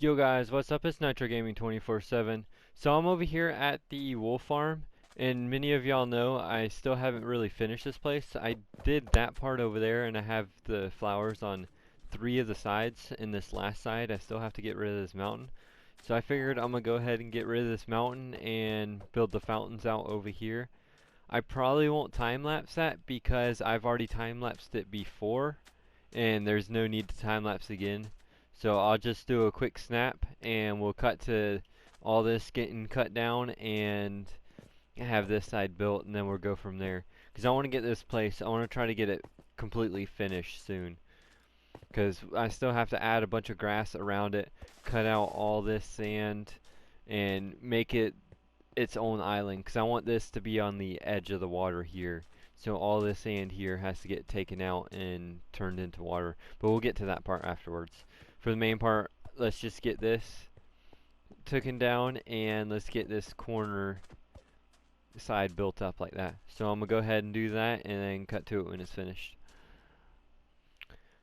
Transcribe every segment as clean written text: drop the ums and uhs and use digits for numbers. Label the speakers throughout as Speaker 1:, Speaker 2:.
Speaker 1: Yo guys, what's up? It's Nitro Gaming 24/7. So I'm over here at the wolf farm, and many of y'all know I still haven't really finished this place. I did that part over there, and I have the flowers on 3 of the sides. In this last side, I still have to get rid of this mountain. So I figured I'm gonna go ahead and get rid of this mountain and build the fountains out over here. I probably won't time lapse that because I've already time lapsed it before, and there's no need to time lapse again. So I'll just do a quick snap and we'll cut to all this getting cut down and have this side built, and then we'll go from there. Because I want to get this place, I want to try to get it completely finished soon. Because I still have to add a bunch of grass around it, cut out all this sand, and make it its own island. Because I want this to be on the edge of the water here. So all this sand here has to get taken out and turned into water. But we'll get to that part afterwards. For the main part, let's just get this taken down and let's get this corner side built up like that. So I'm going to go ahead and do that and then cut to it when it's finished.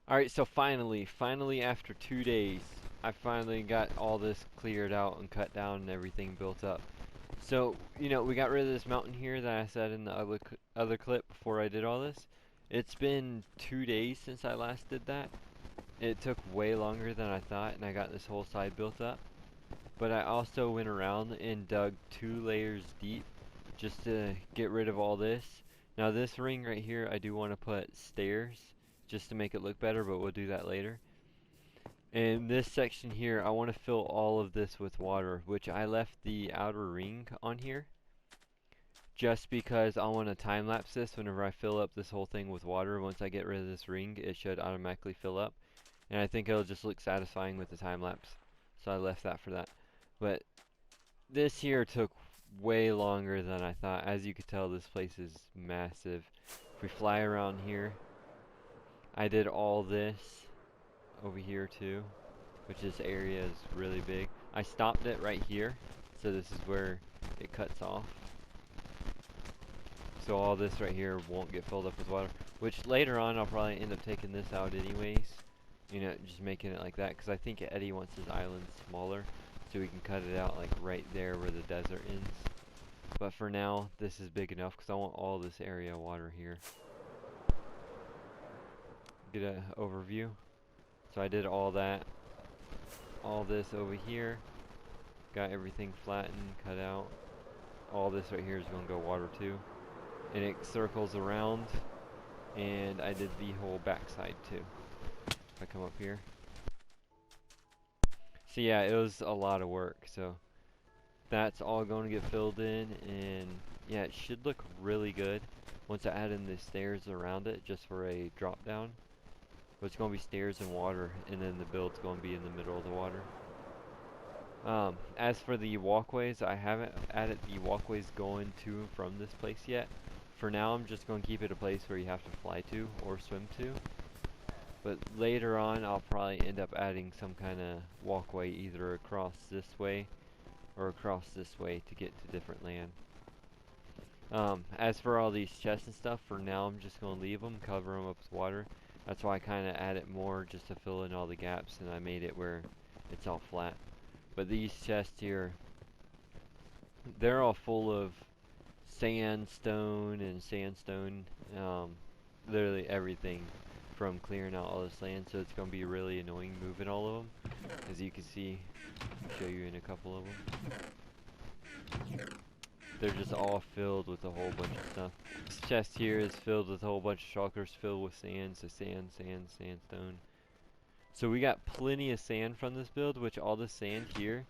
Speaker 1: Alright, so finally after 2 days, I finally got all this cleared out and cut down and everything built up. So, we got rid of this mountain here that I said in the other clip before I did all this. It's been 2 days since I last did that. It took way longer than I thought, and I got this whole side built up. But I also went around and dug 2 layers deep just to get rid of all this. Now this ring right here, I do want to put stairs just to make it look better, but we'll do that later. And this section here, I want to fill all of this with water, which I left the outer ring on here just because I want to time lapse this whenever I fill up this whole thing with water. Once I get rid of this ring, it should automatically fill up, and I think it'll just look satisfying with the time lapse, so I left that for that. But this here took way longer than I thought. As you could tell, this place is massive. If we fly around here, I did all this over here too, which this area is really big. I stopped it right here, so this is where it cuts off. So all this right here won't get filled up with water, which later on I'll probably end up taking this out anyways. Just making it like that, because I think Eddie wants his island smaller, so we can cut it out like right there where the desert ends. But for now, this is big enough, because I want all this area water here. Get an overview. So I did all that. All this over here. Got everything flattened, cut out. All this right here is going to go water too. And it circles around, and I did the whole backside too. If I come up here. So yeah, it was a lot of work. So that's all going to get filled in, and yeah, it should look really good once I add in the stairs around it just for a drop down. But it's going to be stairs and water, and then the build's going to be in the middle of the water. As for the walkways, I haven't added the walkways going to and from this place yet. For now, I'm just going to keep it a place where you have to fly to or swim to. But later on, I'll probably end up adding some kind of walkway either across this way or across this way to get to different land. As for all these chests and stuff, for now I'm just going to leave them, cover them up with water. That's why I kind of added more just to fill in all the gaps, and I made it where it's all flat. But these chests here, they're all full of sandstone and sandstone, literally everything from clearing out all this land, so it's going to be really annoying moving all of them. As you can see, I'll show you in a couple of them. They're just all filled with a whole bunch of stuff. This chest here is filled with a whole bunch of shulkers filled with sand, so sandstone. So we got plenty of sand from this build, which all the sand here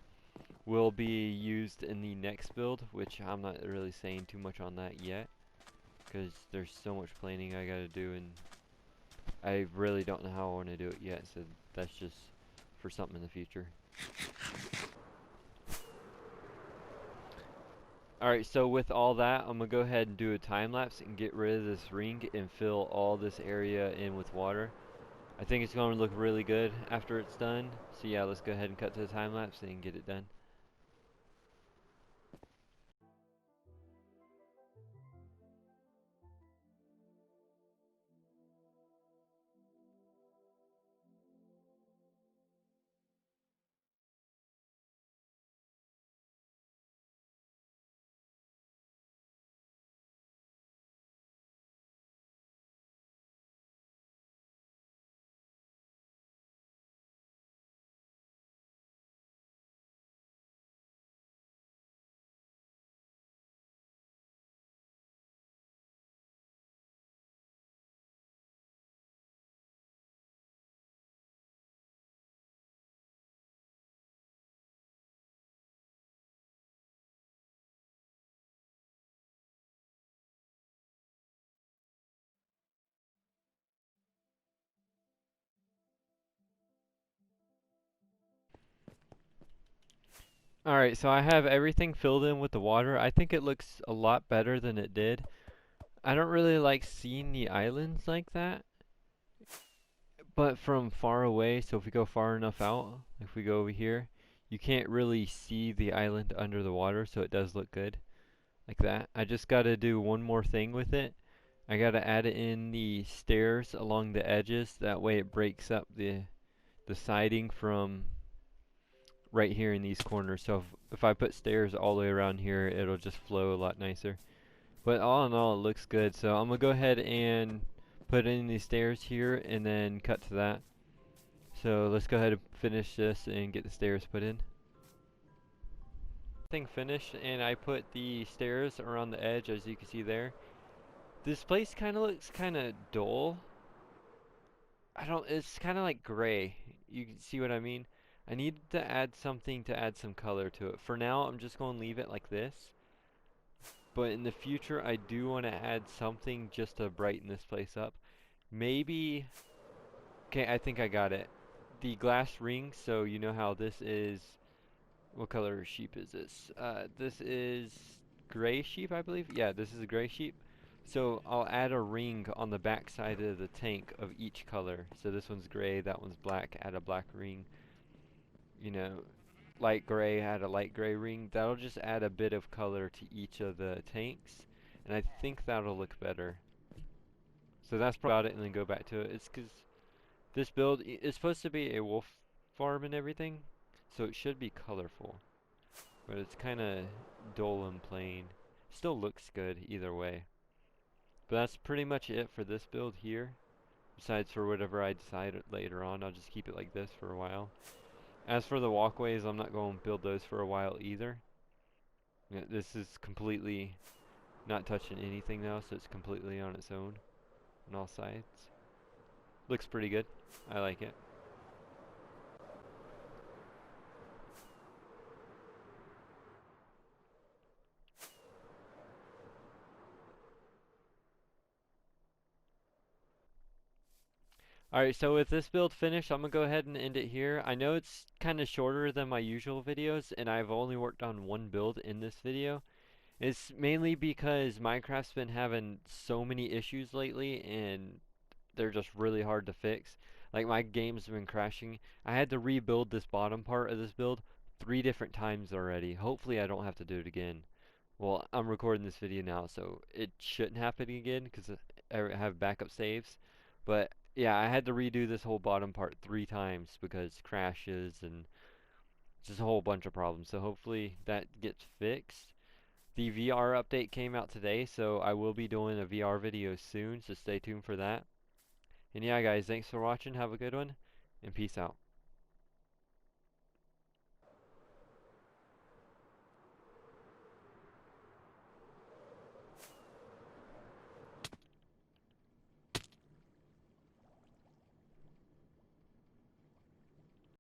Speaker 1: will be used in the next build, which I'm not really saying too much on that yet, because there's so much planning I gotta do, and I really don't know how I want to do it yet, so that's just for something in the future. Alright, so with all that, I'm going to go ahead and do a time lapse and get rid of this ring and fill all this area in with water. I think it's going to look really good after it's done. So yeah, let's go ahead and cut to the time lapse and get it done. Alright, so I have everything filled in with the water. I think it looks a lot better than it did. I don't really like seeing the islands like that, but from far away, so if we go far enough out, if we go over here, you can't really see the island under the water, so it does look good, like that. I just gotta do one more thing with it. I gotta add in the stairs along the edges, that way it breaks up the siding from right here in these corners. So if I put stairs all the way around here, it'll just flow a lot nicer. But all in all, it looks good. So I'm gonna go ahead and put in these stairs here and then cut to that. So let's go ahead and finish this and get the stairs put in. Thing finished, and I put the stairs around the edge, as you can see there. This place kind of looks kind of dull. It's kind of like gray. You can see what I mean? I need to add something to add some color to it. For now, I'm just going to leave it like this. But in the future, I do want to add something just to brighten this place up. Maybe, okay, I think I got it. The glass ring, so you know how this is, what color sheep is this? This is gray sheep, I believe. Yeah, this is a gray sheep. So I'll add a ring on the back side of the tank of each color. So this one's gray, that one's black, add a black ring. You know, light gray, add a light gray ring. That'll just add a bit of color to each of the tanks. And I think that'll look better. So that's about it, and then go back to it. It's because this build is supposed to be a wolf farm and everything, so it should be colorful. But it's kind of dull and plain. Still looks good either way. But that's pretty much it for this build here. Besides for whatever I decide later on, I'll just keep it like this for a while. As for the walkways, I'm not going to build those for a while either. Yeah, this is completely not touching anything now, so it's completely on its own on all sides. Looks pretty good. I like it. Alright, so with this build finished, I'm going to go ahead and end it here. I know it's kind of shorter than my usual videos, and I've only worked on one build in this video. It's mainly because Minecraft's been having so many issues lately, and they're just really hard to fix. Like, my game's been crashing. I had to rebuild this bottom part of this build 3 different times already. Hopefully I don't have to do it again. Well, I'm recording this video now, so it shouldn't happen again because I have backup saves. But yeah, I had to redo this whole bottom part 3 times because crashes and just a whole bunch of problems. So hopefully that gets fixed. The VR update came out today, so I will be doing a VR video soon, so stay tuned for that. And yeah, guys, thanks for watching. Have a good one, and peace out.